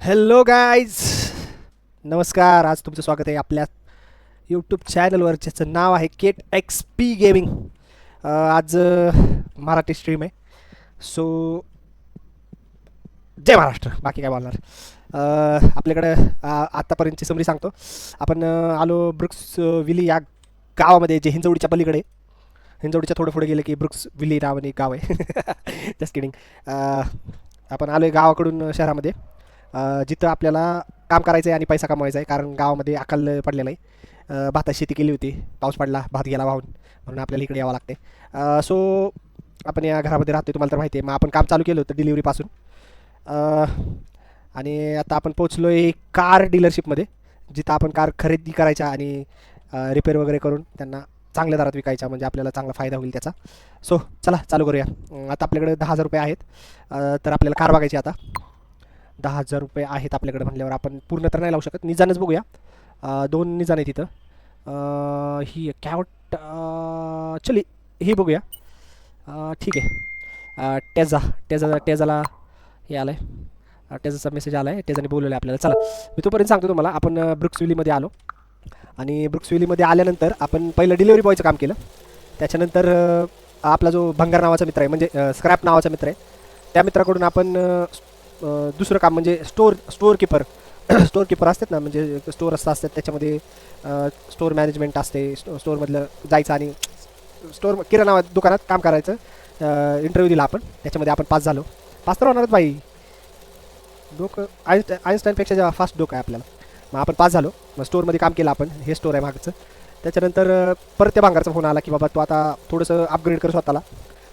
Hello guys, नमस्कार. आज तुमचं स्वागत आहे आपल्या यूट्यूब चॅनलवर, ज्याचं नाव आहे केट एक्स पी गेमिंग. आज मराठी स्ट्रीम आहे. सो जय महाराष्ट्र. बाकी काय बोलणार. आपल्याकडं आत्तापर्यंतची समरी सांगतो. आपण आलो ब्रुक्स विली या गावामध्ये, जे हिंजवडीच्या पलीकडे. हिंजवडीच्या थोडं पुढे गेलं की ब्रुक्स विली नावाने एक गाव आहे. Just kidding. आपण आलो आहे गावाकडून शहरामध्ये, जिथं आपल्याला काम करायचं आहे आणि पैसा कमवायचा आहे. कारण गावामध्ये अकाल पडलेला आहे. भाताची शेती केली होती, पाऊस पडला, भात गेला वाहून, म्हणून आपल्याला इकडे यावं लागते. सो आपण या घरामध्ये राहतो, तुम्हाला तर माहिती आहे. मग आपण काम चालू केलं होतं डिलिव्हरीपासून. आणि आता आपण पोचलो आहे कार डीलरशिपमध्ये, जिथं आपण कार खरेदी करायच्या आणि रिपेअर वगैरे करून त्यांना चांगल्या दरात विकायच्या, म्हणजे आपल्याला चांगला फायदा होईल त्याचा. सो चला चालू करूया. आता आपल्याकडे 10,000 रुपये आहेत. तर आपल्याला कार बघायची आता. 10,000 रुपये आहेत आपल्याकडे म्हणल्यावर आपण पूर्ण तर नाही लावू शकत. निजानच बघूया. 2 निजान आहे तिथं. ही कॅवट चली ही बघूया. ठीक आहे. टेझाला हे आलं आहे. टेझाचा मेसेज आला आहे. टेझाने बोलवलं आहे आपल्याला. चला मी तोपर्यंत सांगतो तुम्हाला. आपण ब्रुक्सविलीमध्ये आलो आणि ब्रुक्सविलीमध्ये आल्यानंतर आपण पहिलं डिलिव्हरी बॉयचं काम केलं. त्याच्यानंतर आपला जो भंगार नावाचा मित्र आहे, म्हणजे स्क्रॅप नावाचा मित्र आहे, त्या मित्राकडून आपण दुसरं काम म्हणजे स्टोअर कीपर स्टोअर कीपर असतात ना, म्हणजे स्टोअर असतात त्याच्यामध्ये स्टोअर मॅनेजमेंट असते. स्टोअरमधलं जायचं आणि स्टोअर किराणा दुकानात काम करायचं. इंटरव्ह्यू दिला आपण, त्याच्यामध्ये आपण पास झालो. पास तर होणारच बाई, डोकं आईन्स्टाईनपेक्षा फास्ट डोकं आहे आपल्याला. मग आपण पास झालो. मग स्टोअरमध्ये काम केलं आपण. हे स्टोअर आहे मागचं. त्याच्यानंतर परत त्या भांगारचा फोन आला की बाबा तू आता थोडंसं अपग्रेड कर स्वतःला.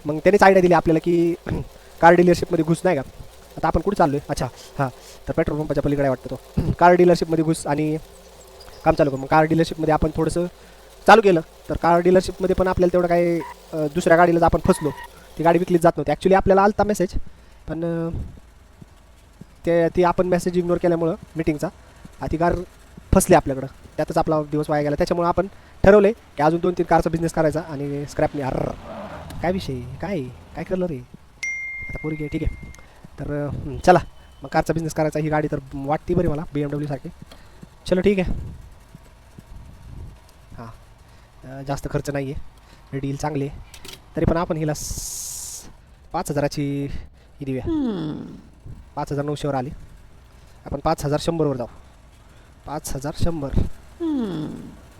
मग त्यानेच आयडिया दिली आपल्याला की कार डीलरशिपमध्ये घुस, नाही का. आता आपण कुठे चाललो आहे. अच्छा हां, तर पेट्रोल पंपाच्या पलीकडे वाटतं तो. कार डीलरशिपमध्ये घुस आणि काम चालू कर. मग कार डीलरशिपमध्ये आपण थोडंसं चालू केलं. तर कार डीलरशिपमध्ये पण आपल्याला तेवढं काय, दुसऱ्या गाडीला आपण फसलो. ती गाडी विकलीच जात नव्हती. ॲक्च्युली आपल्याला आलता मेसेज, पण ती आपण मेसेज इग्नोर केल्यामुळं मीटिंगचा ती कार फसली आपल्याकडं. त्यातच आपला दिवस वाया गेला. त्याच्यामुळं आपण ठरवलं आहे की अजून 2-3 कारचा बिझनेस करायचा आणि स्क्रॅपने. काय विषय, काय करलं रे आता पोरी. ठीक आहे. तर चला मग कारचा बिझनेस करायचा. ही गाडी तर वाटते बरी मला, BMW सारखी. चलो ठीक आहे. हां, जास्त खर्च नाही आहे, डील चांगली आहे. तरी पण आपण हिला 5,000ची ही देऊया. 5,900वर आली. आपण 5,100वर जाऊ. 5,100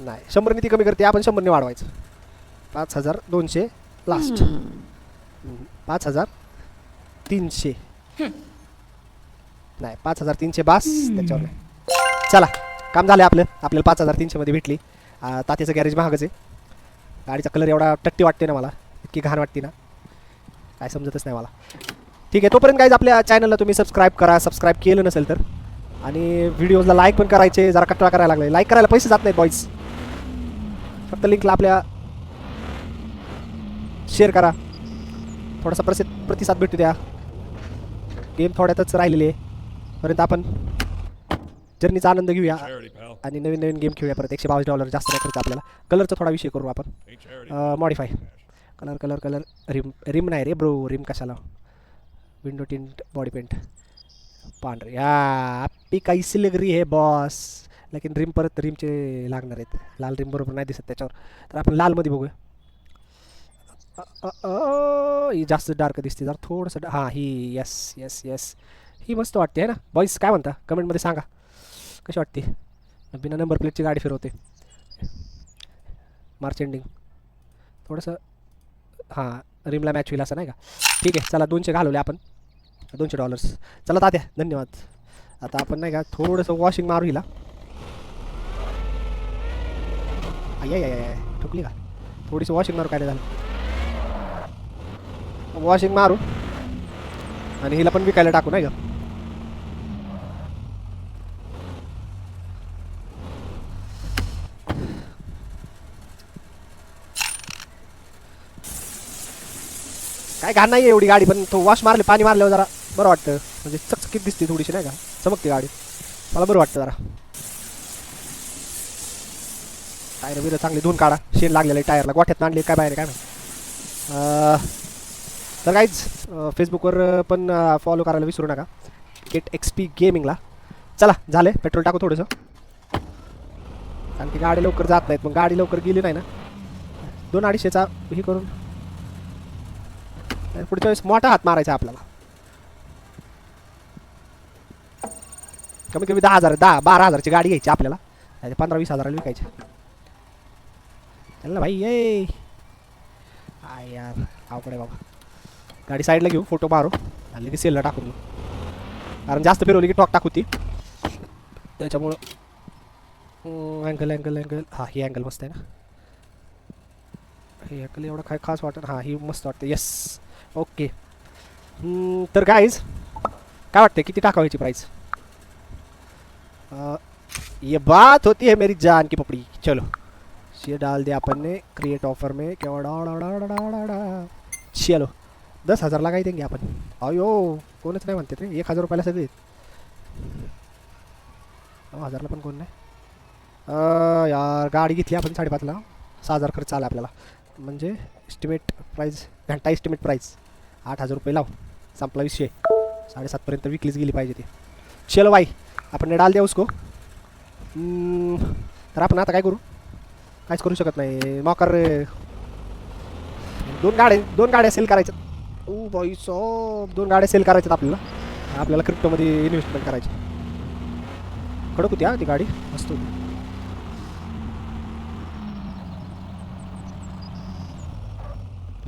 नाही, 100ने ती कमी करते, आपण 100ने वाढवायचं. 5,200 लास्ट. 5,300 नाही, 5,300 बास, त्याच्यावर नाही. चला काम झालं आपलं. आपल्याला 5,300मध्ये भेटली. तात्याचं गॅरेज महागच आहे. गाडीचा कलर एवढा टट्टी वाटते ना मला, इतकी घाण वाटते ना, काय समजतच नाही मला. ठीक आहे. तोपर्यंत गाईज आपल्या चॅनलला तुम्ही सबस्क्राईब करा, सबस्क्राईब केलं नसेल तर. आणि व्हिडिओजला लाईक पण करायचे. जरा कटळा करायला लागले. लाईक करायला पैसे जात नाहीत बॉईज, फक्त लिंकला आपल्या शेअर करा. थोडासा प्रतिसाद भेटू द्या. गेम थोड्यातच राहिलेले आहे. पर्यंत आपण जर्नीचा आनंद घेऊया आणि नवीन नवीन गेम खेळूया परत. $122 जास्त नाही खर्च आपल्याला. कलरचा थोडा विषय करू आपण. मॉडिफाय कलर रिम नाही रे ब्रो, रिम कशाला. विंडो टिंट, बॉडी पेंट पांढरे. आपली काही सिलगरी आहे बॉस, लेकिन रिम परत रिमचे लागणार आहेत. लाल रिम बरोबर नाही दिसत त्याच्यावर, तर आपण लालमध्ये बघूया. ही जास्त डार्क दिसते जरा थोडंसं. हां ही येस ही मस्त वाटते आहे ना बॉईस. काय म्हणता कमेंटमध्ये सांगा कशी वाटते. बिना नंबर प्लेटची गाडी फिरवते. मार्च एंडिंग थोडंसं हां रिमला मॅच होईल असं, नाही का. ठीक आहे. चला 200 घालवले आपण. $200. चला तात्या धन्यवाद. आता आपण नाही का थोडंसं वॉशिंग मारू हिला. आय ठोकली का. थोडीशी वॉशिंग मारू. काय झालं, वॉशिंग मारू आणि हिला पण विकायला टाकू, नाही का. काय घाण नाही आहे एवढी गाडी, पण तो वॉश मारले, पाणी मारल्यावर जरा बरं वाटतं. म्हणजे चकचकीत दिसते थोडीशी, नाही का, चमकते गाडी. मला बरं वाटतं जरा. टायर बिरं चांगली धुवून काढा. शेण लागलेलं आहे टायरला. गोठ्यात आणले काय बाहेर काय नाही. तर काहीच फेसबुकवर पण फॉलो करायला विसरू नका, केट एक्स पी गेमिंगला. चला झाले पेट्रोल टाकू थोडंसं, कारण की गाडी लवकर जात नाहीत, मग गाडी लवकर गेली नाही ना 200-250चा हे करून पुढच्या वेळेस मोठा हात मारायचा आपल्याला. कमी कमी 10,000 12,000ची गाडी घ्यायची आपल्याला, 15-20 हजाराला विकायची त्याला भाई. ये आय यार अवघड आहे बाबा. गाडी साईडला घेऊ, फोटो मारू आणि की सेलला टाकून घेऊ, कारण जास्त फिरवली की टॉक टाकूती त्याच्यामुळं. अँगल अँगल अँगल हा ही अँगल मस्त आहे ना, हे अँगल एवढं काय खास वाटत. हां ही मस्त वाटते. Yes okay. तर गाईज काय वाटते किती टाकावायची प्राईस? ये बात होती है मेरी जान की पपड़ी. चलो ये डाल दिया अपन ने क्रिएट ऑफर में. क्या चलो 10,000 लगाई देंगे आपण. अयो कोणच नाही म्हणते रे, 1,000 रुपयाला सगळे 9,000ला पण कोण नाही. यार गाडी घेतली आपण 5.5ला, 6,000 खर्च आला आपल्याला, म्हणजे एस्टिमेट प्राईस घंटा एस्टिमेट प्राईस 8,000 रुपये लाव. संपला विषय. 7.5पर्यंत विकलीच गेली पाहिजे ती. चलो भाई आपण डाल द्या उसको. तर आपण आता काय करू, काहीच करू शकत नाही. मॉकर 2 गाड्या सेल करायच्या. ओ भाई सॉब 2 गाड्या सेल करायच्यात आपल्याला क्रिप्टोमध्ये इन्व्हेस्टमेंट करायची. कडक होती हा ती गाडी, मस्त होती.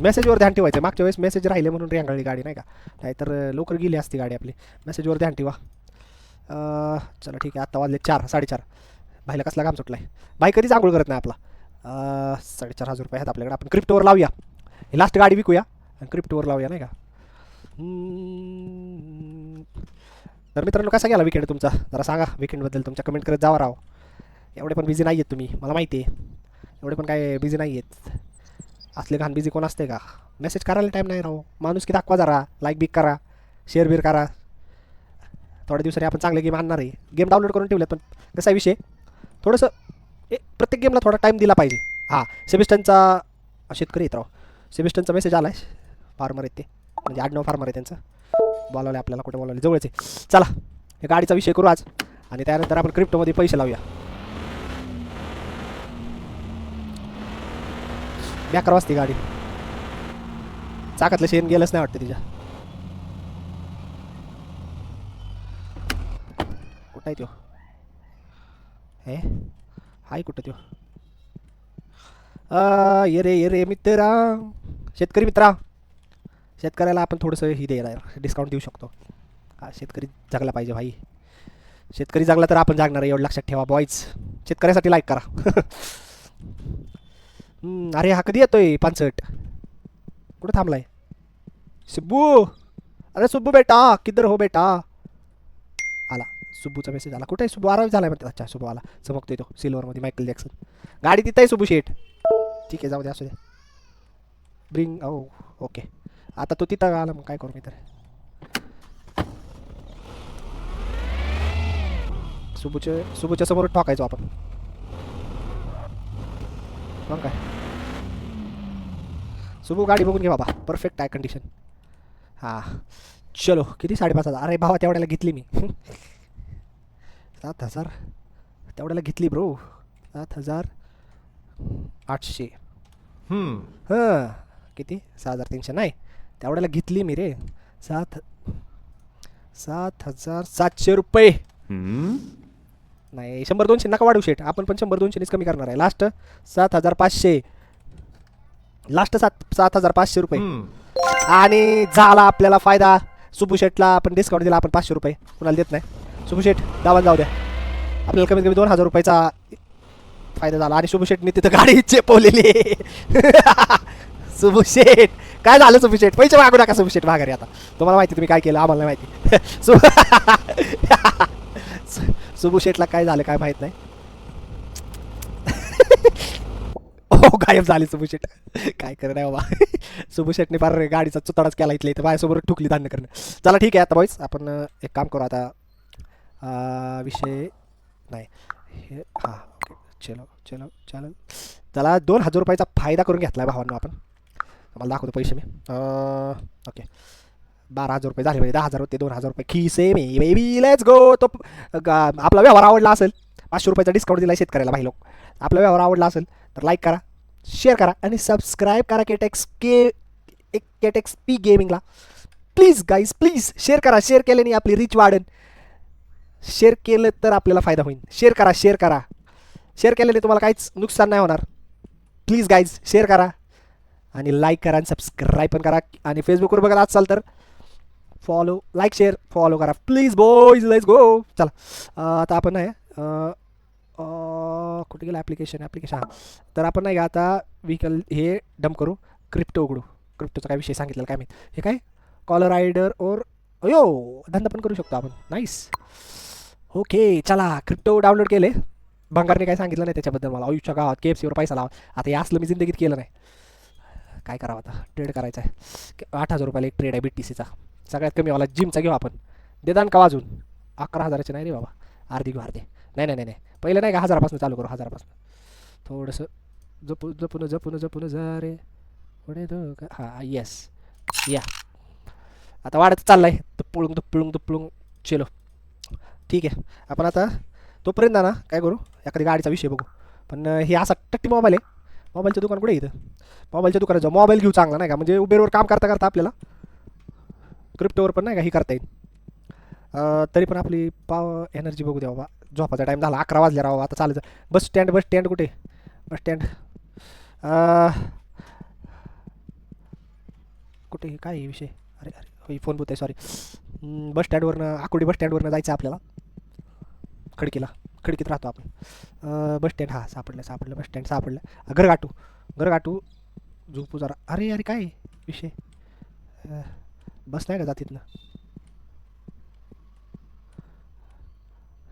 मेसेजवर ध्यान ठेवायचं. मागच्या वेळेस मेसेज राहिले म्हणून रेंगाळली गाडी नाही का, नाहीतर लवकर गेली असती गाडी आपली. मेसेजवर ध्यान ठेवा. चला ठीक आहे. आत्ता वाजले 4-4:30. भाईला कसला काम सुटला आहे. भाई कधीच आंघोळ करत नाही आपला. 4,500 रुपये आहेत आपल्याकडे. आपण क्रिप्टोवर लावूया, ही लास्ट गाडी विकूया आणि क्रिप्टोवर लावूया नाही का. तर मित्रांनो कसा गेला विकेंड तुमचा, जरा सांगा विकेंडबद्दल तुमच्या कमेंट करत जावा. राव एवढे पण बिझी नाही आहेत तुम्ही, मला माहिती आहे एवढे पण काय बिझी नाही आहेत. असले घाण बिझी कोण असते का, मेसेज करायला टाईम नाही राव. माणूस की दाखवा जरा, लाईक बिक करा, शेअर बिर करा. थोड्या दिवसांनी आपण चांगले गेम आणणार आहे. गेम डाउनलोड करून ठेवलेत, पण कसा विषय थोडंसं प्रत्येक गेमला थोडा टाईम दिला पाहिजे. हां सेबिस्टनचा शेतकरी येत राव, सेबिस्टनचा मेसेज आला आहे. फार्मर आहेत ते, म्हणजे आडनाव फार्मर आहे त्यांचं. बोलावलं आपल्याला, कुठे बोलावले, जवळच आहे. चला या गाडीचा विषय करू आज आणि त्यानंतर आपण क्रिप्टोमध्ये पैसे लावूया. बेकार वाजते गाडी, चाकातलं शेण गेलंच नाही वाटतं तिच्या. कुठं आहे त्यो, हे हाय कुठं त्यो. ये रे मित्रा, शेतकरी मित्रा. शेतकऱ्याला आपण थोडंसं ही देणार, डिस्काउंट देऊ शकतो. हा शेतकरी जगला पाहिजे भाई. शेतकरी जगला तर आपण जागणार आहे, एवढं लक्षात ठेवा बॉईज. शेतकऱ्यासाठी लाईक करा. अरे हा कधी येतोय 65? कुठं थांबलाय सुब्बू? अरे सुब्बू बेटा किधर हो बेटा? आला सुब्बूचा मेसेज आला. कुठे आहे सुब्बू? आराम झालाय म्हणते. अच्छा सुब्बू आला, चमकतोय तो सिल्वरमध्ये मायकल जॅक्सन. गाडी तिथं आहे सुब्बू शेठ. ठीक आहे जाऊ द्या, असू द्या. ब्रिंग ओ ओके. आता तो तिथं आला, मग काय करू मी तर. सुब्बूच्या समोर ठोकायचो आपण, मग काय. सुबू गाडी बघून घे बाबा, परफेक्ट आहे कंडिशन. हां चलो किती 5,500. अरे भावा तेवढ्याला घेतली मी. 7,000 तेवढ्याला घेतली ब्रो. 7,800. हां किती 6,300 नाही, तेवढ्याला घेतली मी रे. 7,700 रुपये. नाही 100-200 नका वाढू शेट, आपण पण 100-200नीच कमी करणार आहे. लास्ट 7,500, लास्ट 7,500 रुपये. आणि झाला आपल्याला फायदा. सुबू शेटला आपण डिस्काउंट दिला, आपण 500 रुपये कुणाला देत नाही. सुबू शेट दाबान जाऊ द्या, आपल्याला कमीत कमी 2,000 रुपयाचा फायदा झाला. आणि सुबू शेटने तिथं गाडी चेपवलेली. सुबू शेट काय झालं? सुबू शेट पैसे मागू नका. सुबू शेट माघारी आता, तुम्हाला माहिती तुम्ही काय केलं, आम्हाला नाही माहिती. सुबू शेटला काय झालं काय माहित नाही. हो गायब झाली सुबू शेट, काय करत आहे बाबा. सुबू शेटने फार गाडीचा चुताडाच केला इथले, इथं माझ्यासोबत ठुकली धान्य करणं. चला ठीक आहे आता बॉईज, आपण एक काम करू आता. विषय नाही हे. हां ओके चलो चलो चलो. चला 2,000 रुपयाचा फायदा करून घेतला आहे भावांनो आपण. मला दाखवतो पैसे मी. ओके 12,000 रुपये झाले, म्हणजे 10,000 होते, 2,000 रुपये खिसे मे बेबी. Let's go. तो आपला व्यवहार आवडला असेल, 500 रुपयाचा डिस्काउंट दिला शेतकऱ्याला भाई लोक. आपला व्यवहार आवडला असेल तर लाईक करा, शेअर करा आणि सबस्क्राईब करा केटेक्स पी गेमिंगला. प्लीज गाईज प्लीज शेअर करा. शेअर केल्याने आपली रीच वाढेल. शेअर केलं तर आपल्याला फायदा होईल. शेअर करा, शेअर करा. शेअर केल्याने तुम्हाला काहीच नुकसान नाही होणार. प्लीज गाईज शेअर करा आणि लाईक करा आणि सबस्क्राईब पण करा. आणि फेसबुकवर बघत असाल तर फॉलो, लाईक, शेअर, फॉलो करा प्लीज बॉईज. Let's go. चला आता आपण नाही कुठे गेलं ॲप्लिकेशन हां. तर आपण नाही का आता व्हीकल हे डंप करू, क्रिप्टो उघडू. क्रिप्टोचा काय विषय सांगितलेला काय माहीत. हे काय कॉलर रायडर और अयो धंदा पण करू शकतो आपण. नाईस. ओके चला क्रिप्टो डाउनलोड केले. भंगारने काय सांगितलं नाही त्याच्याबद्दल मला. आयुष्या गावात KFCवर पैसा लावा. आता हे असलं मी जिंदगीत केलं नाही. काय करावं आता, ट्रेड करायचा आहे. 8,000 रुपयाला एक ट्रेड आहे BTCचा. सगळ्यात कमी वाला जिमचा घेऊ आपण. देदान का वाजून 11,000चे नाही रे बाबा, अर्धी घेऊ अर्धे. नाही नाही नाही पहिलं नाही का 1,000पासून चालू करू. 1,000पासून थोडंसं जपून जा रे पुढे हां येस या. आता वाढत चाललं आहे दुप्पळूंग चलो ठीक आहे. आपण आता तोपर्यंत ना काय करू, एखादी गाडीचा विषय बघू. पण हे असा टट्टी मोबाईल आहे. मोबाईलचं दुकान कुठे इथं, मोबाईलच्या दुकानात जाऊ. मोबाईल घेऊ चांगला नाही का, म्हणजे उबेरवर काम करता करता आपल्याला क्रिप्टोवर पण नाही का ही करता येईल. तरी पण आपली एनर्जी बघू द्या बाबा. झोपाचा टाईम झाला, 11 वाजले राव. आता चालायचं. बस स्टँड कुठे, बस स्टँड कुठे काय आहे विषय. अरे अरे फोन बोलत आहे सॉरी. बस स्टँडवरनं आकुर्डी बस स्टँडवरनं जायचं आपल्याला. खडकीत राहतो आपण. बस स्टँड हां सापडलं बस स्टँड सापडलं. घरगाठू झोपू जरा. अरे अरे काय विषय, बस नाही का जातीत ना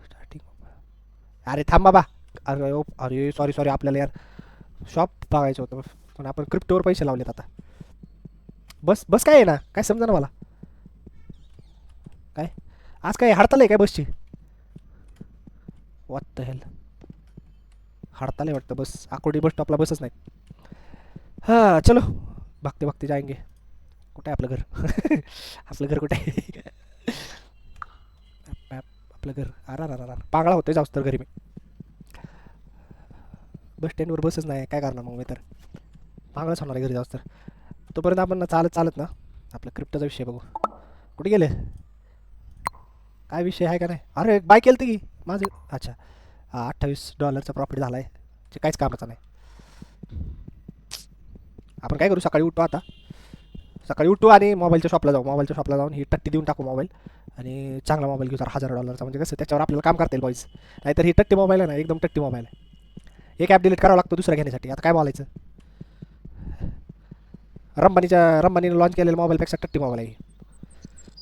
स्टार्टिंग. अरे थांब बाबा. अरे सॉरी आपल्याला यार शॉप बघायचं होतं, पण आपण क्रिप्टोवर पैसे लावलेत आता. बस काय आहे ना, काय समजा ना मला. काय आज काय हडताल आहे काय बसची. व्हॉट द हेल, हडताल आहे वाटतं बस. आकुर्डी बस स्टॉपला बसच नाही. हां चलो बघते जाएंगे. कुठे आहे आपलं घर आपलं घर कुठे आहे आपलं घर. अरा पागळा होतं जाऊस तर घरी मी. बस स्टँडवर बसच नाही, काय करणार मग मी तर. पागळाच होणार आहे घरी जाऊस तर. तोपर्यंत आपण चालत ना आपलं क्रिप्टोचा विषय बघू. कुठे गेले, काय विषय आहे का नाही. अरे बाय केलं की माझं. अच्छा हां $28 प्रॉफिट झाला आहे, जे काहीच कामाचं नाही. आपण काय करू, सकाळी उठू आणि मोबाईलच्या शॉपला जाऊन ही टट्टी देऊन टाकू मोबाईल. आणि चांगला मोबाईल घेऊ जरा $1,000चा, म्हणजे कसं त्याच्यावर आपल्याला काम करता येईल बॉईज. नाहीतर ही टट्टी मोबाईल आहे ना, एकदम टट्टी मोबाईल आहे. एक ॲप डिलीट करावं लागतो दुसरा घेण्यासाठी. आता काय बोलायचं. रंबानीने लॉन्च केलेल्या मोबाईलपेक्षा टट्टी मोबाईल आहे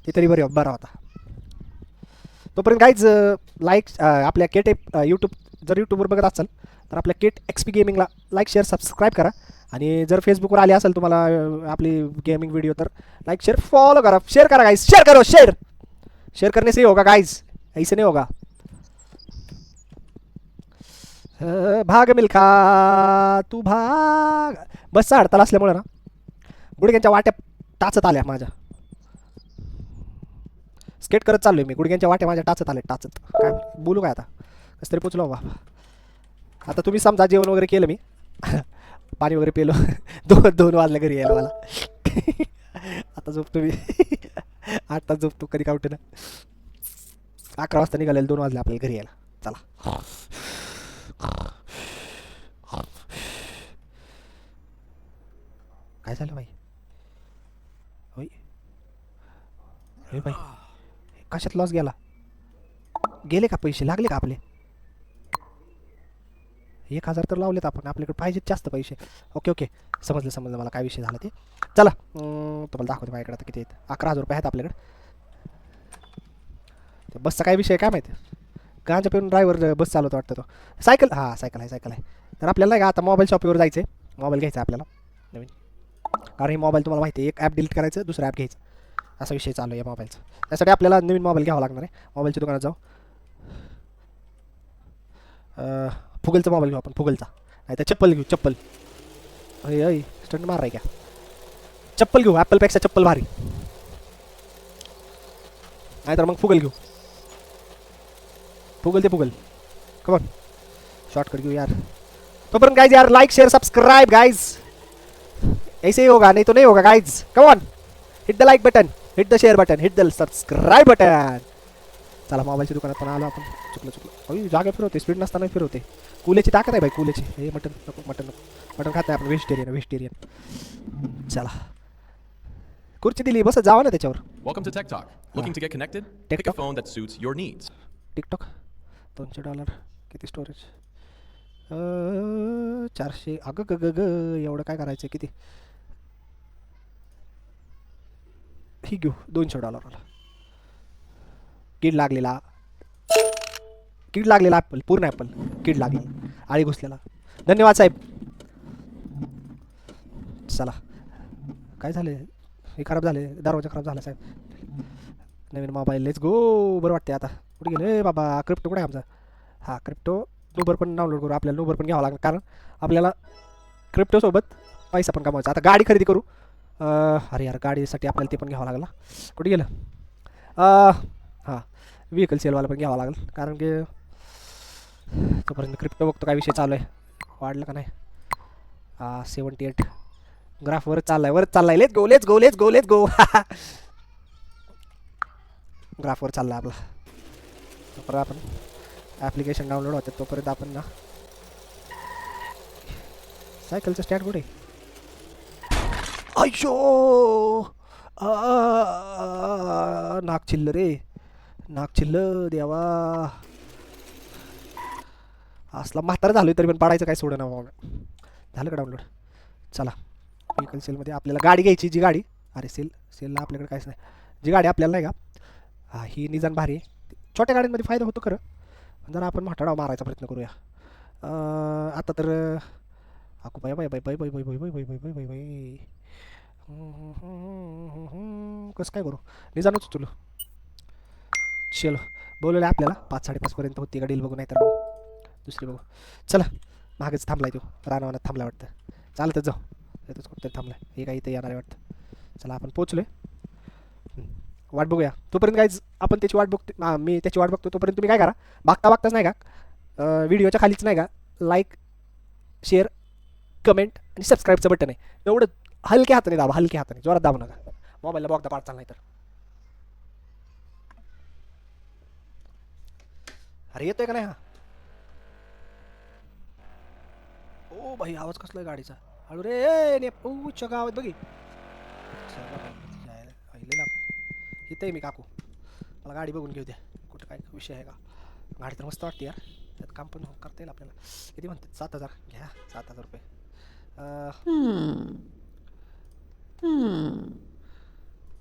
ते तरी बरा होता. तोपर्यंत काहीच लाईक आपल्या यूट्यूबवर बघत असाल तर आपल्या KTXP गेमिंगला लाईक, शेअर, सबस्क्राईब करा. आणि जर फेसबुकवर आले असेल तुम्हाला आपली गेमिंग व्हिडिओ तर लाईक, शेअर, फॉलो करा. शेअर करा गाइस, शेअर करने से ही होगा गाइस, ऐसे नहीं होगा. भाग मिल्खा तू भाग. बसचा हडताल असल्यामुळे ना गुडघ्यांच्या वाट्या टाचत आल्या माझ्या. स्केट करत चाललोय मी, गुडघ्यांच्या वाट्या माझ्या टाचत. काय बोलू काय आता, कसं तरी पोचलो बाबा. आता तुम्ही समजा जेवण वगैरे केलं मी पाणी वगैरे पेलो. 2 वाजल्या घरी यायला मला. आता झोपतो मी 8 तास झोपतो, कधी काय ना. 11 वाजता निघालेलं, 2 वाजले आपल्याला घरी यायला. चला काय झालं भाई. होय भाई कशात लॉस गेले का पैसे, लागले का आपले. 1,000 तर लावलेत आपण, आपल्याकडे पाहिजेत जास्त पैसे. ओके समजलं मला काय विषय झाला ते. चला तुम्हाला दाखवतो माझ्याकडे आता किती आहेत. 11,000 आहेत आपल्याकडे. बसचा काय विषय काय माहिती, गांजा पिऊन ड्रायव्हर बस चालवतो वाटतं तो. सायकल आहे. तर आपल्याला नाही का आता मोबाईल शॉपवर जायचं आहे, मोबाईल घ्यायचा आहे आपल्याला नवीन. कारण हे मोबाईल तुम्हाला माहिती आहे, एक ॲप डिलीट करायचं, दुसरं ॲप घ्यायचं, असा विषय चालू आहे मोबाईलचा. त्यासाठी आपल्याला नवीन मोबाईल घ्यावा लागणार आहे. मोबाईलच्या दुकानात जाऊ, फुगलचा मोबाईल घेऊ आपण, फुगलचा. नाही तर चप्पल घेऊ, चप्पल. स्टंट मार आहे का, चप्पल घेऊ. ॲपलपेक्षा चप्पल भारी. नाहीतर मग फुगल घेऊ. फुगल ते फुगल. कमॉन शॉर्टकट घेऊ यार. तोपर्यंत गाइज यार लाइक शेयर सब्सक्राइब गाइज. ऐसे ही होगा नहीं तो नहीं होगा guys. Come on hit the like button, hit the share button, hit the subscribe button. चला मोबाईलच्या दुकानात पण आलो आपण. चुकलं अई जागा फिरवते, स्पीड नसताना फिरवते. कुलेची ताकद आहे भाई कुलेची. हे मटन नको, मटन नको, मटन खात नाही आपण. व्हेजिटेरियन. चला खुर्ची दिली बस जावा ना त्याच्यावर. Welcome to Tech Talk. Looking to get connected? Pick a phone that suits your needs. TikTok $200 किती स्टोरेज. 400. अगं ग ग ग एवढं काय करायचं किती. ही घेऊ $200. कीड लागलेला, कीड लागलेला ॲपल, पूर्ण ॲपल कीड लागली, आळी घुसलेला. धन्यवाद साहेब. चला काय झाले, हे खराब झाले, दरवाजा खराब झाला साहेब. नवीन मोबाईल लेट्स गो. बरं वाटते आता. कुठे गेले बाबा क्रिप्टो कुठे आहे आमचा. हां क्रिप्टो नूबर पण डाउनलोड करू. आपल्याला नूबर पण घ्यावं लागेल कारण आपल्याला क्रिप्टोसोबत पैसा पण कमवायचा. आता गाडी खरेदी करू. अरे यार गाडीसाठी आपल्याला ते पण घ्यावं लागेल ना. कुठे गेलं. हां व्हेकल सेलवाला पण घ्यावं लागेल कारण की तोपर्यंत क्रिप्टो बघतो काय विषय चालू आहे, वाढलं का नाही. 78 ग्राफ वरच चाललाय, वरच चाललाय. Let's go let's go let's go let's go. ग्राफवर चालला आपला. तोपर्यंत आपण ॲप्लिकेशन डाउनलोड होते तोपर्यंत आपण ना सायकलचं स्टँड कुठे. आयशो नाक चिल्ल रे, नाक चिल्ल देवा. असला म्हातारा झालोय तरी पण पाडायचं काय सोडं ना. झालं का डाउनलोड. चला व्हेकल सेलमध्ये आपल्याला गाडी घ्यायची. जी गाडी, अरे सेलला आपल्याकडे काहीच नाही. जी गाडी आपल्याला नाही का, हां ही निदान भारी आहे. छोट्या गाड्यांमध्ये फायदा होतो खरं, जरा आपण मोठा डाव मारायचा प्रयत्न करूया. आता तर आकू bye bye bye bye bye bye bye bye bye bye bye bye. कसं काय करू, निदानच तुला. चलो बोलवलं आपल्याला 5-5:30 पर्यंत होती का डील बघू, नाही तर दुसरी बघू. चला मागेच थांबलाय तो, रानावनात थांबला वाटतं. चालतच जाऊ, येतच कुठतरी थांबलाय. हे काय इथं येणार आहे वाटतं. चला आपण पोचलोय, वाट बघूया. तोपर्यंत काहीच आपण त्याची वाट बघतो, मी त्याची वाट बघतो. तोपर्यंत तुम्ही काय करा, बघताच नाही का व्हिडिओच्या खालीच नाही का लाईक शेअर कमेंट आणि सबस्क्राईबचं बटन आहे, एवढं हलक्या हाताने दाबा, हलक्या हाताने, जोरात दाबू नका. मोबाईलला बघता पाठ चालणार तर. अरे येतोय का नाही हा. ओ भाई आवाज कसला आहे गाडीचा. हळू रे ने उच्च गावात बघी. इथंही मी काकू, मला गाडी बघून घेऊ द्या. कुठं काय विषय आहे का. गाडी तर मस्त वाटते यार, त्यात काम पण करता येईल आपल्याला. किती म्हणतात 7,000 घ्या. 7,000 रुपये.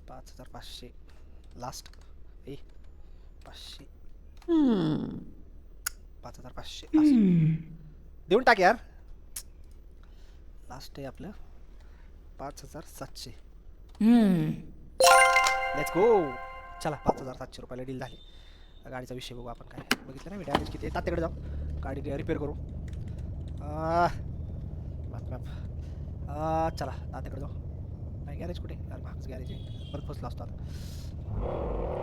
5,500 लास्ट. 500 5,500 देऊन टाक यार. लास्ट आहे आपलं 5,700. Let's go. चला 5,700 रुपयाला डील झाली. गाडीचा विषय बघू आपण. काय बघितलं नाही मी डॅमेज किती आहे. तात्याकडे जाऊ, गाडी रिपेअर करू. चला तात्याकडे जाऊ. नाही गॅरेज कुठे यार, मागच गॅरेज आहे. परत फसला असतो आता.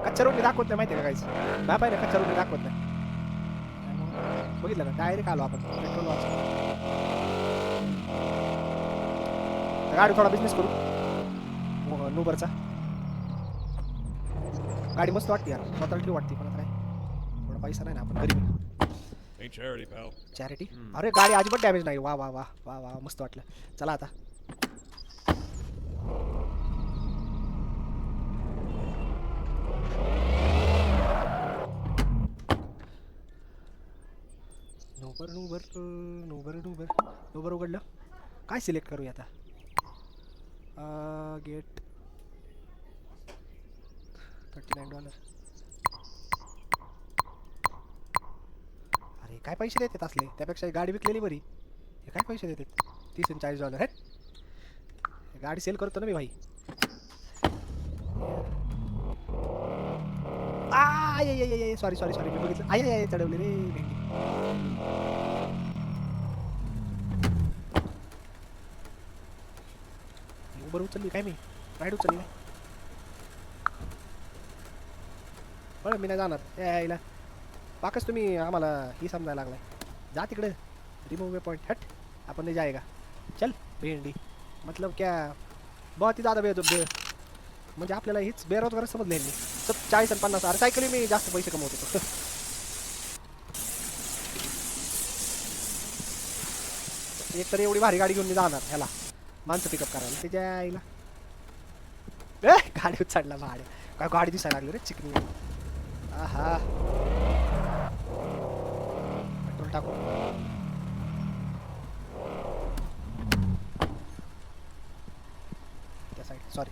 कच्च्या रोडने दाखवत नाही माहिती आहे का काहीच. बाय पाहिजे कच्च्या रोडने दाखवत नाही. बघितलं का डायरेक्ट आलो आपण. पेट्रोल वाचतो. गाडी थोडा बिझनेस करू नूबरचा. गाडी मस्त वाटते यार, स्वतःला ठेव वाटते. पण काय थोडा पैसा नाही ना, आपण गरीब. चॅरिटी. अरे गाडी अजिबात डॅमेज नाही. वा वा वा वा वा मस्त वाटलं. चला आता नूबर नूबर नूबर नूबर नूबर उघडलं. काय सिलेक्ट करूया आता. गेट $39. अरे काय पैसे देतात असले, त्यापेक्षा गाडी विकलेली बरी. हे काय पैसे देतात $30 आणि $40. हे गाडी सेल करतो ना मी भाई. सॉरी सॉरी सॉरी मी बघितलं. आय चढवले रे भेंडी. उबर उचलली काय, मी राईड उचलली काय. मी नाही जाणार यायला पाकच तुम्ही आम्हाला ही समजायला लागलाय जा तिकडे रिमूव पॉइंट हट आपण नाही जाएगा चल भेंडी मतलब क्या बहुत ही ज़्यादा म्हणजे आपल्याला हीच बेरोजगार समजले मी सब 40 आणि 50 अरे सायकली मी जास्त पैसे कमवत होतो एक तर एवढी भारी गाडी घेऊन मी जाणार ह्याला माणसं पिकअप करायला त्याच्या आईला गाडी चढला भाडे काय गाडी दिसायला लागली रे चिकनी आहा पेट्रोल टाकू त्या साईड सॉरी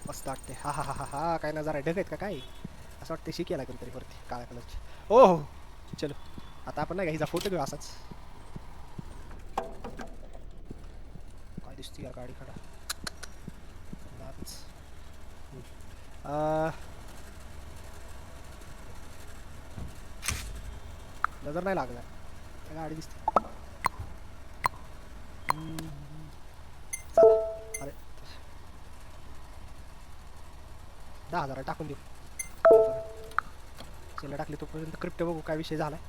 मस्त वाटते हा हा हा हा हा काय नजारा ढग आहेत का काय असं वाटतं शिकेला कोणतरी वरती काळ्या कलरची ओ हो चलो आता आपण नाही का हिचा फोटो घेऊ असाच काय दिसते यार गाडी खडा नजर नाही लागला गाडी दिसते अरे 10,000 टाकून देऊ चला टाकली तोपर्यंत क्रिप्टो बघू काय विषय झालाय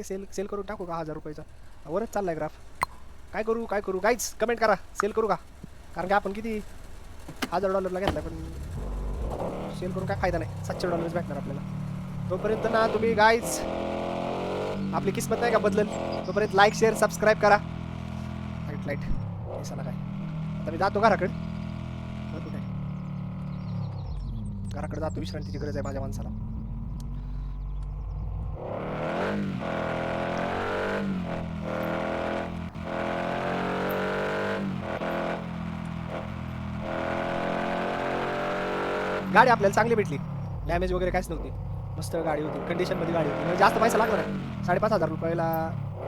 सेल करून टाकू का 1000 रुपयाचा वरच चाललाय ग्राफ काय करू गाईज कमेंट करा सेल करू का कारण की आपण किती $1000 घेतला पण सेल करून काय फायदा नाही $700 भेटणार आपल्याला तोपर्यंत ना तुम्ही गाईज आपली किस्मत नाही का बदलल तोपर्यंत लाईक शेअर सबस्क्राईब करा लाईट दिसायला काय आता मी जातो घराकडे घराकडे जातो विश्रांतीची गरज आहे माझ्या माणसाला गाडी आपल्याला चांगली भेटली डॅमेज वगैरे काहीच नव्हती मस्त गाडी होती कंडिशन मध्ये गाडी होती जास्त पैसा लागला नाही 5,500 रुपयाला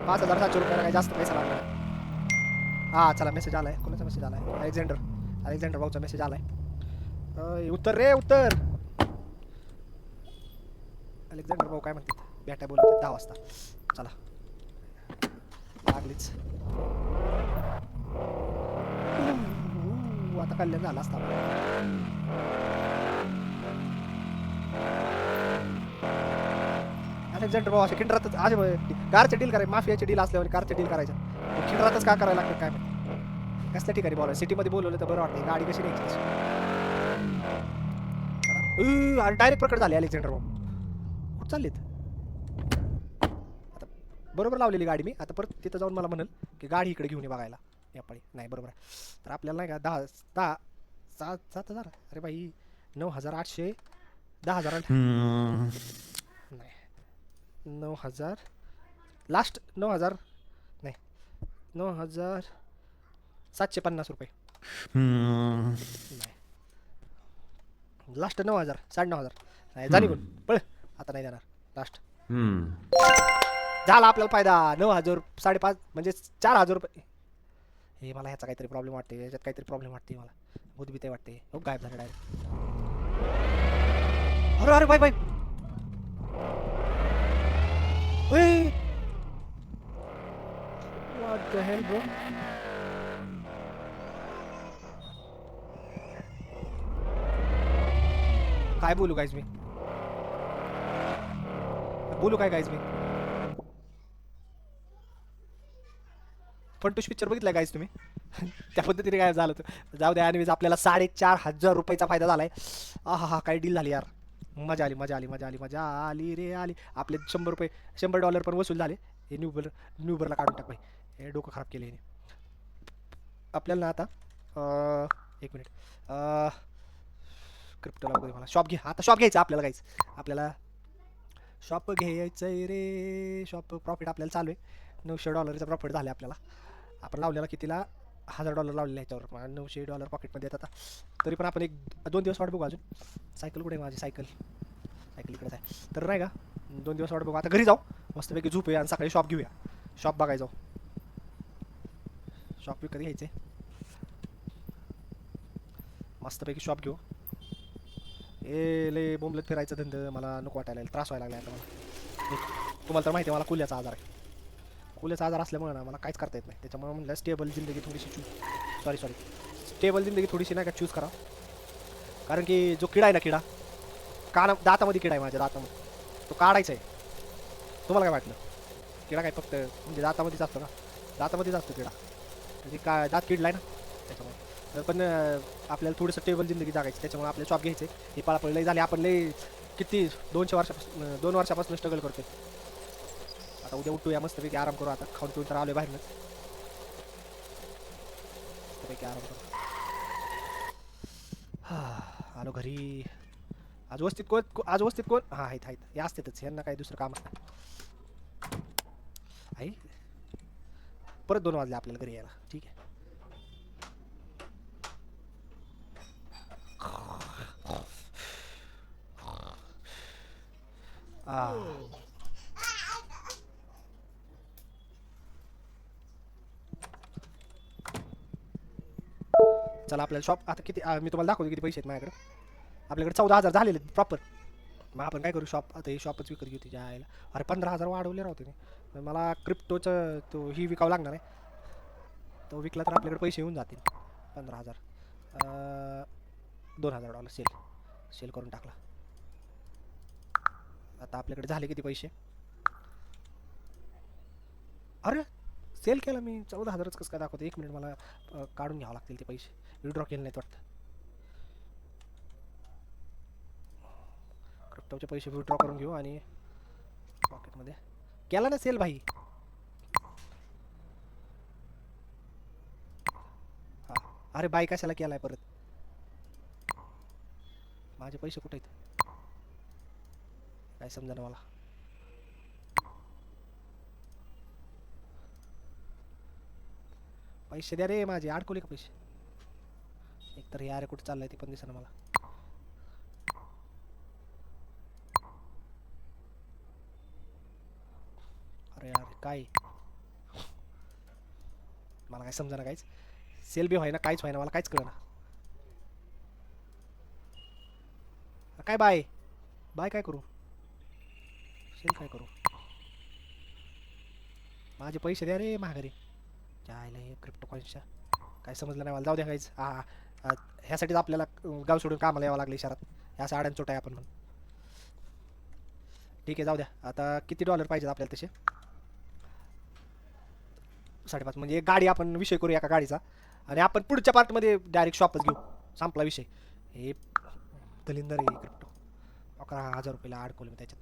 5,700 रुपयाला काही जास्त पैसा लागला नाही हा चला मेसेज आलाय कोणाचा मेसेज आलाय अलेक्झांडर भाऊचा मेसेज आलाय उत्तर रे उत्तर अलेक्झांडर भाऊ काय म्हणतात बॅटा बोलतात 10 वाजता चला लागलीच आता कल्याण झाला असता अलेक्झांडर भाऊ असे खिंडरातच आज कारचे डील करायचे माफियाचे डील असल्यावर कारचे डील करायचे खिंडरातच का करायला लागतं काय माहिती कसल्या ठिकाणी बोलायचं सिटीमध्ये बोलवलं तर बरं वाटतं गाडी कशी न्यायची डायरेक्ट प्रकट झाले अलेक्झांडर भाऊ कुठं चाललेत आता बरोबर लावलेली गाडी मी आता परत तिथं जाऊन मला म्हणाल की गाडी इकडे घेऊन ये बघायला यापाळी नाही बरोबर आहे तर आपल्याला नाही का 7,000 अरे भाई 9,800 10,000 नाही 9,000 लास्ट 9,000 नाही 9,750 रुपये नाही लास्ट 9,000 9,500 नाही जा निघून पळ आता नाही देणार लास्ट झाला आपल्याला फायदा 9,000 5,500 म्हणजे 4,000 रुपये हे मला ह्याचा काहीतरी प्रॉब्लेम वाटते याच्यात काहीतरी प्रॉब्लेम वाटते मला बुद्धीबिते वाटते हो गायब झालं डायरेक्ट अरे अरे bye bye What the hell, bro? काय बोलू गाईज मी गाईज मी फंटूश पिक्चर बघितलाय गाईज तुम्ही त्या पद्धतीने काय झालं तर जाऊ द्या आणि आपल्याला 4,500 रुपयाचा फायदा झालाय हा हा काय डील झाली यार मजा आली रे आली आपले $100 पण वसूल झाले हे न्यूबरला काढून टाक भाई हे डोकं खराब केले हे आपल्याला आता 1 मिनिट क्रिप्टोला बघू मला शॉप घे आता शॉप घ्यायचं आपल्याला काहीच आपल्याला शॉप घ्यायचं आहे रे शॉप प्रॉफिट आपल्याला चालू आहे $900 प्रॉफिट झाले आपल्याला आपण लावलेला कितीला $1,000 लावलेला ह्याच्यावर $900 पॉकेटमध्ये येतात आता तरी पण आपण 1-2 दिवस वाट बघू अजून सायकल कुठे आहे माझी सायकल इकडेच आहे तर नाही का 2 दिवस वाट बघू आता घरी जाऊ मस्तपैकी झोपूया आणि सकाळी शॉप घेऊया शॉप बघायला जाऊ शॉप विकत घ्यायचे मस्तपैकी शॉप घेऊ लय बोंबलत फिरायचं धंद मला नको वाटायला त्रास व्हायला लागला आता मला तुम्हाला तर माहिती आहे मला कुल्याचा आजार आहे खोल्याचा आजार असल्यामुळे ना मला काहीच करता येत नाही, त्याच्यामुळे म्हणलं स्टेबल जिंदगी थोडीशी सॉरी स्टेबल जिंदगी थोडीशी नाही का चूज करा. कारण की जो किडा आहे ना, किडा दातामध्ये किडा आहे माझ्या दातामध्ये, तो काढायचा आहे. तुम्हाला काय वाटलं? किडा काय फक्त म्हणजे दातामध्येच असतो का? दातामध्येच असतो किडा, म्हणजे काय दात किडलाय ना त्याच्यामुळे. पण आपल्याला थोडंसं स्टेबल जिंदगी जगायची, त्याच्यामुळे आपल्याला शॉप घ्यायचे. हे पळापळ लई झाले, आपण लई किती 2 वर्षापासून स्ट्रगल करतोय. आता उद्या उठूया मस्तपैकी, आराम करू. आता खाऊन पिऊन तर आलोय बाहेरनंच, मस्तपैकी आराम करू. आलो घरी. आज वस्तीत कोण हा आहेत हे असतातच, यांना काही दुसरं काम आहे. परत 2 वाजले आपल्याला घरी यायला. ठीक आहे. चला आपल्याला शॉप आता किती मी तुम्हाला दाखवतो किती पैसे आहेत माझ्याकडे. आपल्याकडे 14,000 झालेले प्रॉपर. मग आपण काय करू, शॉप आता ही शॉपच विकत घेऊ तिच्या आईला. अरे 15,000 वाढवले राहते मी. मला क्रिप्टोचं तो ही विकावं लागणार आहे, तो विकला तर आपल्याकडे पैसे येऊन जातील. 15,000 $2,000 सेल करून टाकला. आता आपल्याकडे झाले किती पैसे? अरे सेल केला मी, 14,000च कसं काय दाखवते? 1 मिनिट, मला काढून घ्यावं लागतील ते पैसे. विड्रॉ केले नाहीत वाटतं. क्रिप्टोचे पैसे विड्रॉ करून घेऊ आणि पॉकेटमध्ये केला ना सेल भाई. हा अरे बाय कशाला केलाय परत? माझे पैसे कुठे आहेत काय समजा ना मला. पैसे द्या रे माझे, अडकवले का पैसे? एकतर हे अरे कुठे चाललंय ते पण दिसेना मला. अरे यार काय, मला काय समजा ना काहीच. सेल बी व्हाय ना, काहीच व्हाय ना, मला काहीच कळना. काय बाय काय करू? सेल काय करू? माझे पैसे द्या रे महागारी. जायला हे क्रिप्टो कॉइन्सच्या काय समजलं नाही मला. जाऊ द्या काहीच. ह्यासाठीच आपल्याला गाव सोडून कामाला यावं लागलं शहरात. ह्या असं अडाण चोट आहे आपण. ठीक आहे जाऊ द्या. आता किती $, पाहिजेत आपल्याला तसे? 5.5. म्हणजे एक गाडी आपण विषय करूया का गाडीचा, आणि आपण पुढच्या पार्टमध्ये डायरेक्ट शॉपच घेऊ. संपला विषय. हे दलिंदर आहे क्रिप्टो. 11,000 रुपयाला अडकवले मी त्याच्यात.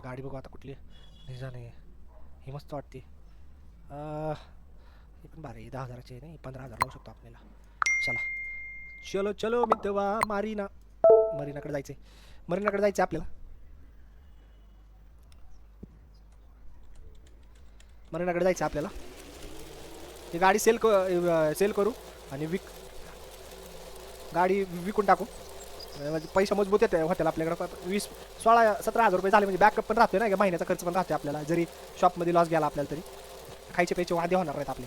गाडी बघू आता कुठली नाही, ही मस्त वाटते. ही पण भारी 10,000ची आहे. नाही 15,000 लावू शकतो आपल्याला. चला चलो मित्रवा. मरीनाकडे जायचंय आपल्याला. मरीनाकडे जायचं आपल्याला. ती गाडी सेल करू आणि गाडी विकून टाकू. म्हणजे पैसा मजबूत येते हॉटेल आपल्याकडे. 16-17,000 रुपये झाले म्हणजे बॅकअप पण राहतोय ना, का महिन्याचा खर्च पण राहतो आपल्याला. जरी शॉपमध्ये लॉस गेला आपल्याला तरी खायचे पैसे वादे होणार नाहीत आपले.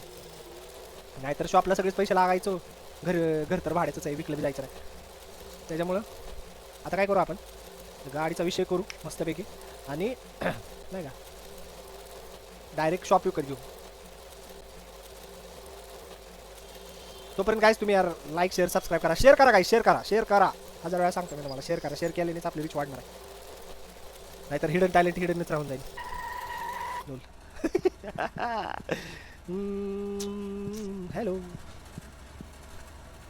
नाहीतर शॉपला सगळेच पैसे लागायचो. घर तर भाड्याचंच आहे, विकलं बी जायचं नाही. त्याच्यामुळं आता काय करू आपण, गाडीचा विषय करू मस्तपैकी आणि नाही का डायरेक्ट शॉप विकत घेऊ. तोपर्यंत गाईज तुम्ही यार लाईक शेअर सबस्क्राईब करा. शेअर करा गाईज, शेअर करा. 1000 वेळा सांगतो मी तुम्हाला, शेअर करा. शेअर केल्यानेच आपली रीच वाढणार आहे. नाहीतर हिडन टॅलेंट हिडनच राहून जाईल. Hello.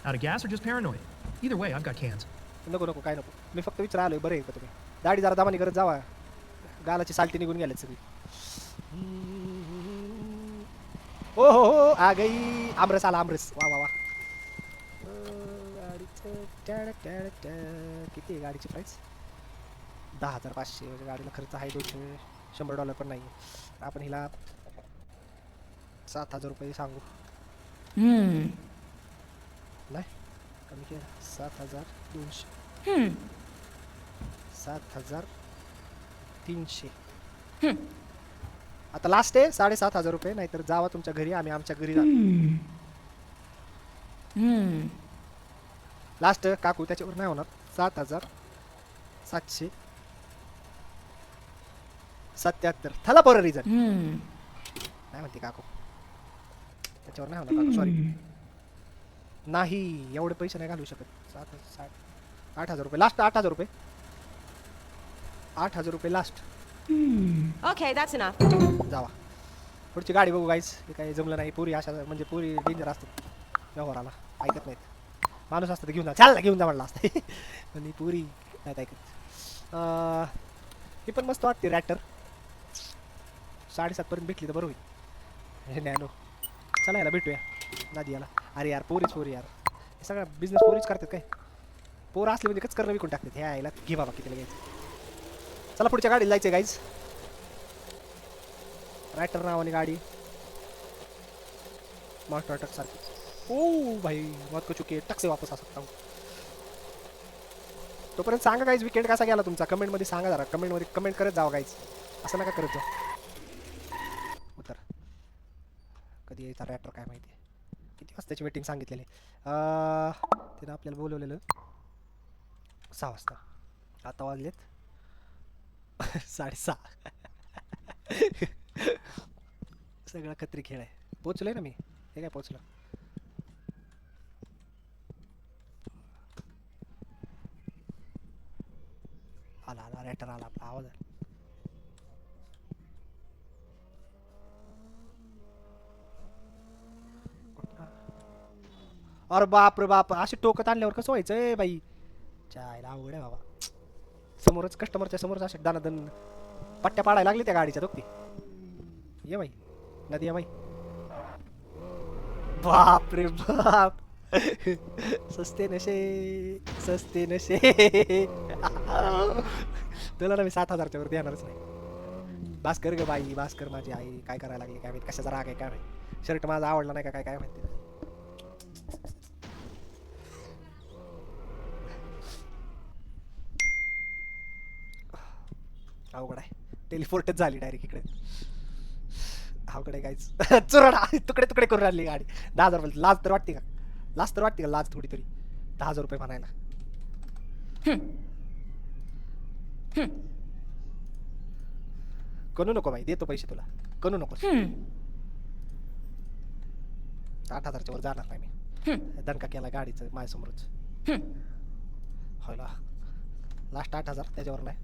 Out of gas or just paranoid? Either way, I've got cans. नको काय नको. मी फक्त विचारालोय बरं आहे का तुम्ही. दाढी जरा दामानी करत जावा, गालाची सालटी निघून गेल्यात सगळी. हो आ गई. आमरस आला, आमरस. वा. किती आहे गाडीची प्राइस? 10,500. म्हणजे गाडीला खर्च आहे $100 पण नाही. आपण हिला 7,000 रुपये सांगू. नाही कमी केलं. 7,200. 7,300. आता लास्ट आहे 7,500 रुपये. नाहीतर जावा तुमच्या घरी, आम्ही आमच्या घरी जातो. लास्ट काकू त्याच्यावर नाही होणार. 7,777. थाला फॉर अ रिझन. नाही म्हणते काकू, त्याच्यावर नाही होणार काकू, सॉरी. नाही एवढे पैसे नाही घालू शकत. 8,000 रुपये लास्ट, 8,000 रुपये, 8,000 रुपये लास्ट. Okay, that's enough. जावा पुढची गाडी बघू गाईस. हे काही जमलं नाही. पुरी अशा म्हणजे पुरी डेंजर असतात व्यवहाराला, ऐकत नाहीत. माणूस असतं तर घेऊन जा, चाल ना घेऊन जा म्हणलं असतं. पण पुरी नाहीत ऐकत. ही पण मस्त वाटते रॅक्टर. 7:30 पर्यंत भेटली तर बरं होईल. हे नॅनो चला याला भेटूया नादियाला. अरे यार पोरीच पोरी यार, हे सगळा बिझनेस पोरीच करतात काय. पोरं असले म्हणजे कच करणं विकून टाकतात. ह्या यायला घे बाबा कितीला घ्यायचं. चला पुढच्या गाडीला जायचं गाईज. रायटर नावाने गाडी, मॉन्स्टर ट्रक सारखी. ओ भाई मौत को चुकी है, टक से वापस आ सकता हूँ. तोपर्यंत सांगा गाईज विकेंड कसा गेला तुमचा, कमेंटमध्ये सांगा जरा. कमेंटमध्ये कमेंट करत जावा गाईज, असं नका करत जाऊ. उतर कधी यायचा रॅटर काय माहिती. किती वाजताची वेटिंग सांगितलेली. तिनं आपल्याला बोलवलेलं 6 वाजता, आता वाजलेत 6:30. सगळा खत्री खेळ आहे. पोचलोय ना मी, हे काय पोचलं. आला आला रॅटर आला, आपला आवाज आला. अरे बाप रे बाप, असे टोकत आणल्यावर कसं व्हायचं बाई. चायला अवघड आहे बाबा. समोरच कस्टमरच्या समोरच असे दानादन पट्ट्या पाडायला लागली त्या गाडीच्या. दोघी ये बाई नदी बाई. बाप रे बाप. सस्ते नशे सस्ते नशे. तुला ना मी 7,000च्या वर देणारच नाही. भास्कर ग बाई, भास्कर माझी आई काय करायला लागली काय माहिती, कशाचा राग आहे काय माहिती. शर्ट माझा आवडला नाही का काय काय माहिती. अवघड आहे. टेलिपोर्टच झाली डायरेक्ट इकडे. अवघड आहे काहीच. चुरडा तुकडे तुकडे करून राहिली गाडी. 10,000 रुपये लाज तर वाटते का, लाज तर वाटते का, लाज थोडी तरी. 10,000 रुपये म्हणायला. कणू नको बाई, देतो पैसे तुला, कणू नको. 8,000च्या वर जाणार नाही मी. दणका केला गाडीचं माझ्यासमोरच. होला लास्ट 8,000, त्याच्यावर नाही.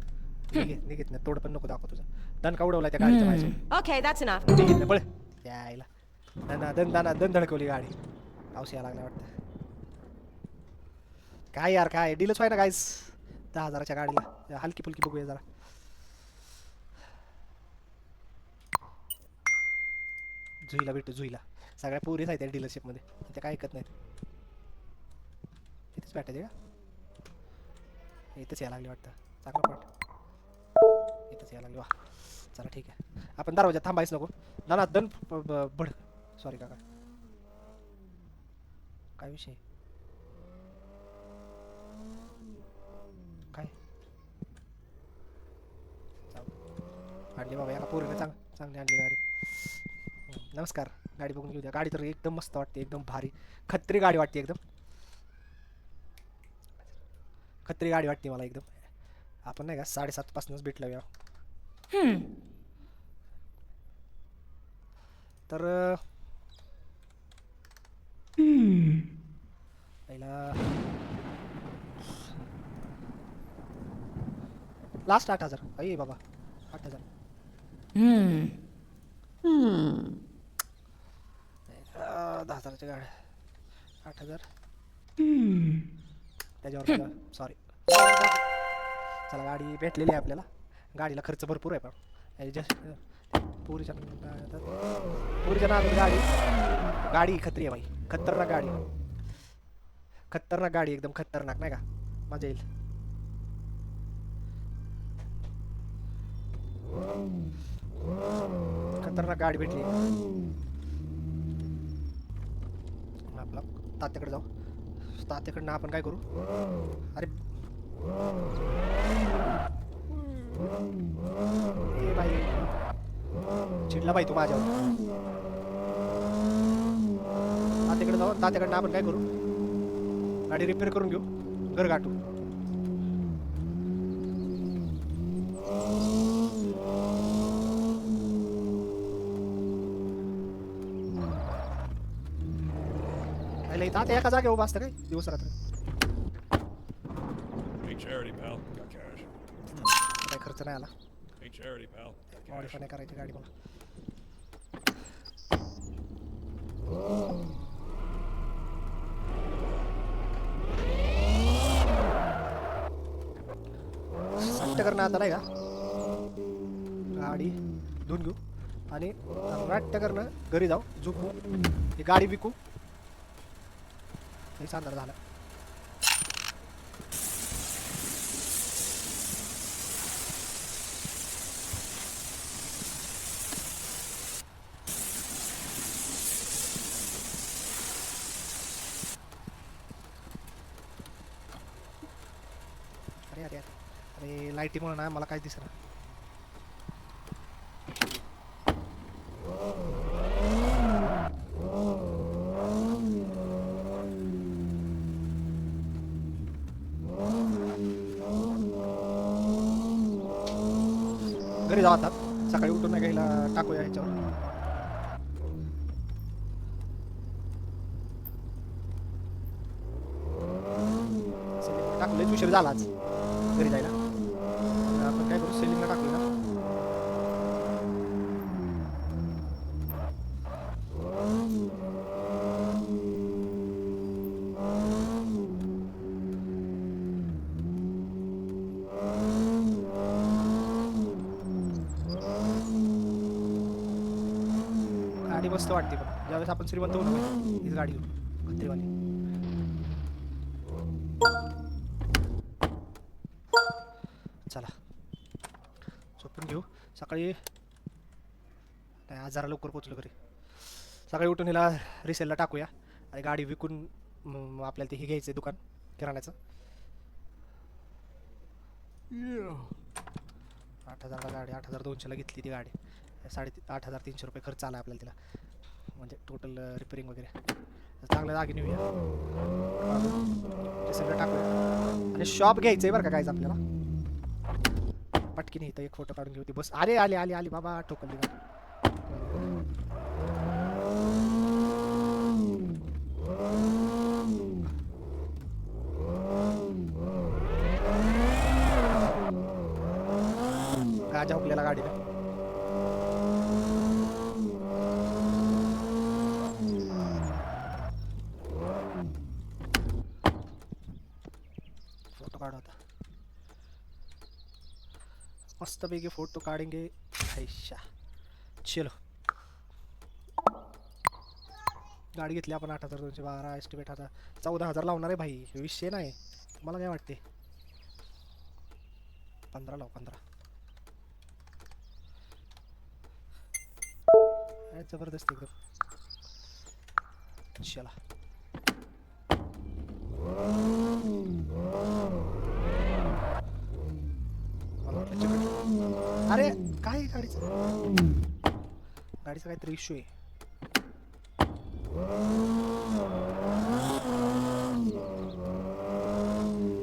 निघित नाही, तोड पण नको दाखव तुझा. दणका उडवला त्या गाडीच्या माझ्या. Okay, that's enough. निघित नाही पळ यायला. दन धडकवली गाडी. पाऊस यायला लागला वाटतं. काय यार काय डीलच व्हाय ना गाईस. 10,000च्या गाडीला हलकी फुलकी बघूया जरा. जुईला भेटू जुईला. सगळ्या पोरीच आहेत त्या डीलरशिपमध्ये, त्या काय ऐकत नाहीत. इथेच भेटायचे का, इथंच यायला लागली वाटतं. चांगला पॉईंट इथंच यायला लागली. वा चला ठीक आहे. आपण दरवाजात थांबायच नको. ना दन बड सॉरी काका. काय विषय काय आणली बाबा एका पोरीने चांगली आणली गाडी. नमस्कार. गाडी बघून घेऊ द्या. गाडी तर एकदम मस्त वाटते, एकदम भारी खत्री गाडी वाटते. एकदम खत्री गाडी वाटते मला एकदम. आपण नाही का 7:30 पासूनच भेटलो या. तर पहिला लास्ट 8,000. अये बाबा 8,000. 10,000ची गाडी 8,000 त्याच्यावर. सॉरी चला गाडी भेटलेली आहे आपल्याला. गाडीला खर्च भरपूर आहे पण जस्ट पुरीच्या नावात गाडी खत्री आहे बाई. खतरनाक गाडी, खतरनाक गाडी एकदम खतरनाक नाही का. मजा येईल. खतरनाक गाडी भेटली. आपला तात्याकडे जाऊ. तात्याकडनं आपण काय करू. अरे ए बाई चिडला बाई तू माझ्यावर. तात्याकडे जाऊ. तात्याकडनं आपण काय करू, गाडी रिपेअर करून घेऊ, घर गाठू. आयला इथं आता एका जागेवर उभा असतं काय दिवस रात्र Ain't charity, pal. Got cash. काय खर्च नाही आला Ain't charity, pal. Got cash. Modify नाही करायची गाडी मला सट्ट करणं आता नाही का गाडी धुवून घेऊ आणि नाट्य करणं घरी जाऊ झोपू ही गाडी विकू हे सांदर झालं अरे अरे अरे लाईटीमुळे ना मला काय दिसणार घरी जाऊ आता सकाळी उठून नाही घ्यायला टाकूया ह्याच्यावर टाकलं उशीर झालाच घरी जायला आपण काय करू सेलिंगला टाकू ना गाडी मस्त वाटते पण ज्यावेळेस आपण श्रीमंत होतो हीच गाडी घेऊ खत्रीवाली चला झोपून घेऊ सकाळी नाही आज जरा लवकर पोचलो घरी सकाळी उठून हिला रिसेलला टाकूया आणि गाडी विकून आपल्याला ते हे घ्यायचं आहे दुकान किराण्याचं 8,000ला गाडी 8,200ला घेतली ती गाडी 8,300 रुपये खर्च आला आपल्याला तिला म्हणजे टोटल रिपेरिंग वगैरे चांगलं जागी नेऊया रिसेलला टाकूया आणि शॉप घ्यायचं आहे बरं का कायच आपल्याला पटकीने इथं एक फोटो काढून घेऊ ती बस अरे आली आली आली बाबा ठोकली गाडी गाजा हुकलेला गाडीला फोटो काढू आता मस्तपैकी फोटो काढेंगे ऐशा चलो गाडी घेतली आपण 8,212 एस्टिमेट आता 14,000 लावणार आहे भाई विषय नाही मला काय वाटते 15 लाव 15 जबरदस्त एकदम चला अरे काय गाडीचं काहीतरी इश्यू आहे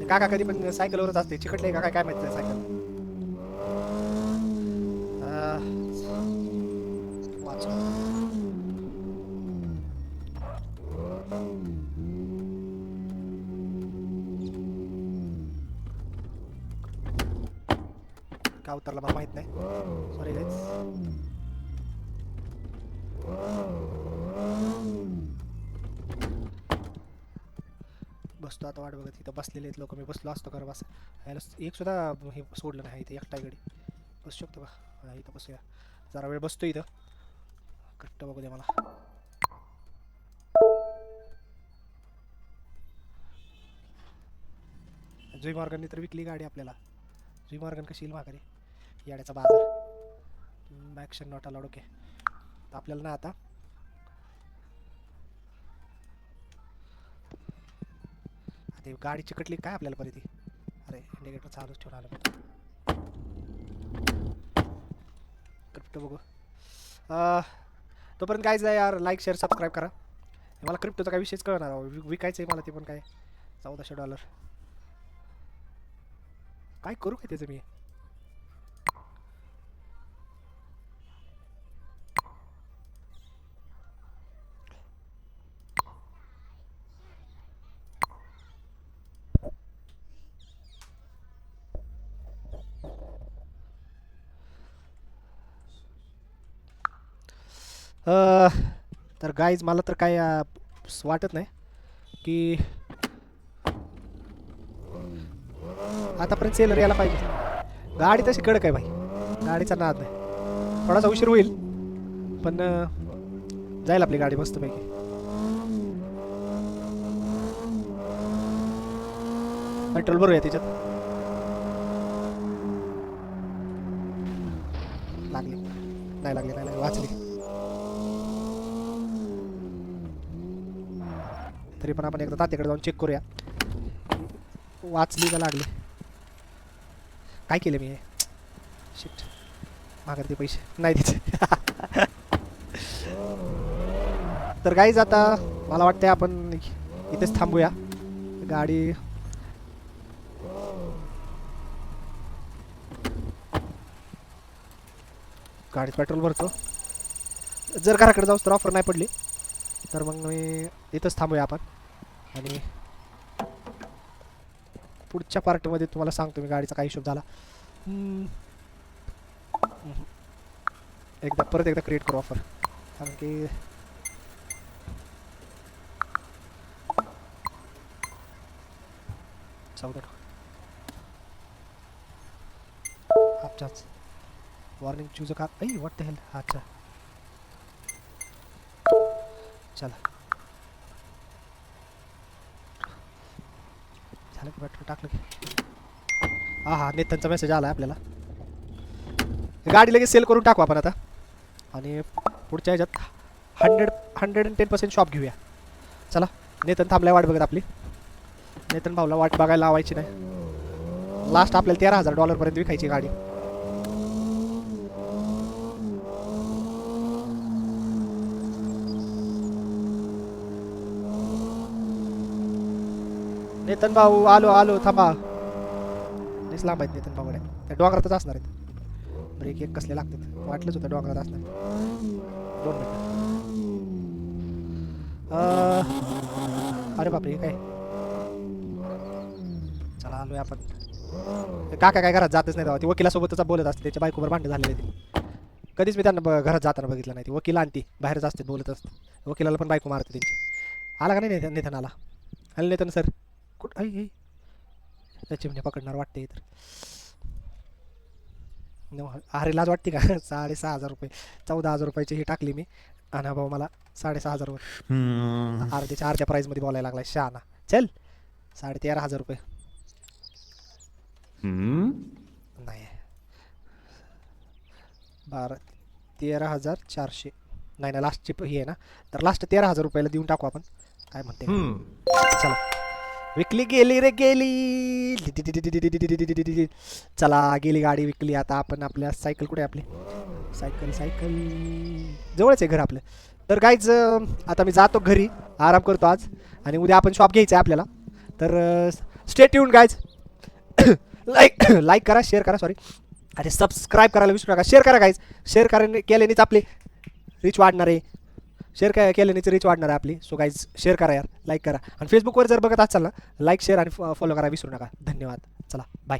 काका कधी पण सायकलवरच असते चिकटले का काय माहिती सायकल का उतरला मला माहित नाही सॉरी गाईज बसतो आता वाट बघत इथं बसलेले आहेत लोक मी बसलो असतो खरं बस याला एक सुद्धा हे सोडलं नाही इथे एकटा गाडी बसू शकतो का इथं बसूया जरा वेळ बसतो इथं कट्ट बघू दे मला जुई मॉर्गनने तर विकली गाडी आपल्याला जुई मॉर्गन कशी येईल माघारी याड्याचा बाजार ॲक्शन नॉट अलाउड ओके तर आपल्याला ना आता ते गाडी चिकटली काय आपल्याला परत ती अरे इंडिकेटर चालूच ठेवून आलं क्रिप्टो बघू तोपर्यंत काय जाय यार लाईक शेअर सबस्क्राईब करा मला क्रिप्टोचा काय विषयच कळणार विकायचं आहे मला ते पण काय $1400 काय करू काय त्याचं मी तर गाईज मला तर काय वाटत नाही की आतापर्यंत सेलर यायला पाहिजे. गाडी तशी कडक आहे भाई, गाडीचा नाद नाही. थोडासा उशीर होईल पण जाईल आपली गाडी मस्तपैकी. पेट्रोल बरोबर आहे त्याच्यात. लागली नाही लागली नाही लागली वाचली. तरी पण आपण एकदा तात्याकडे जाऊन चेक करूया वाचली का लागली. काय केलं मी? शिट, मागं ते पैसे नाही द्यायचे. तर गाईज आता मला वाटतंय आपण इथेच थांबूया. गाडी गाडीत पेट्रोल भरतो. जर घराकडे जाऊस तर ऑफर नाही पडली तर मग मी इथंच थांबूया आपण. आणि पुढच्या पार्टमध्ये तुम्हाला सांगतो मी गाडीचा काय हिशोब झाला. परत एकदा क्रिएट करू ऑफर, कारण की आपच्याच वॉर्निंग चूज का व्हॉट द हेल. अच्छा चला झालं की पेट्रोल टाकलं की. हा नेत्यांचा मेसेज आला आपल्याला. गाडी लगेच सेल करून टाकू आपण आता. आणि पुढच्या ह्याच्यात 110% शॉप घेऊया. चला नेतन थांबल्या वाट बघत आपली. नेतन भाऊला वाट बघायला लावायची नाही. लास्ट आपल्याला $13,000 पर्यंत विकायची गाडी. नेतन भाऊ आलो थांबा. लईच लांब आहेत नेतन भाऊकडे. त्या डोंगरातच असणार आहेत. ब्रेक एक कसले लागतात, वाटलंच होतं डोंगरात असणार. 2 मिनिट. अरे बापरे काय. चला आलोय आपण. काका काय घरात जातच नाही. ती वकिलासोबतच बोलत असते. त्याच्या बायकोवर भांडण झालेले ते. कधीच मी त्यांना घरात जाताना बघितलं नाही. ती वकील आणती बाहेरच असते बोलत असते. वकिलाला पण बायको मारते त्यांची. आला का नाही नेतन? आला आलं नेतन सर. कुठं आई चिमण्या पकडणार वाटते तर. अरे लाज वाटते का? 6,500 रुपये 14,000 रुपयाची ही टाकली मी. आणि भाऊ मला 6,500 रुपये अर्ध्या प्राईजमध्ये बोलायला लागलाय शहाणा. चल 13,500 रुपये नाही 13,400 नाही लास्टची ही आहे ना. तर लास्ट 13,000 रुपयाला देऊन टाकू आपण. काय म्हणते? चला विकली गेली रे गेली. चला गेली गाडी विकली. आता आपण आपल्या सायकल कुठे आपली सायकल जवळच आहे घर आपलं. तर गाईज आता मी जातो घरी, आराम करतो आज. आणि उद्या आपण शॉप घ्यायचं आहे आपल्याला. तर स्टे ट्यून गाईज. लाईक करा, शेअर करा, सॉरी अरे सबस्क्राईब करायला विसरू नका. शेअर करा गाईज. शेअर केल्यानेच आपली रीच वाढणार आहे. शेअर केल्यानेच रीच वाढणार आहे आपली. सो गाईज शेअर करा यार, लाईक करा. आणि फेसबुकवर जर बघत असाल ना, लाईक शेअर आणि फॉलो करा विसरू नका. धन्यवाद. चला बाय.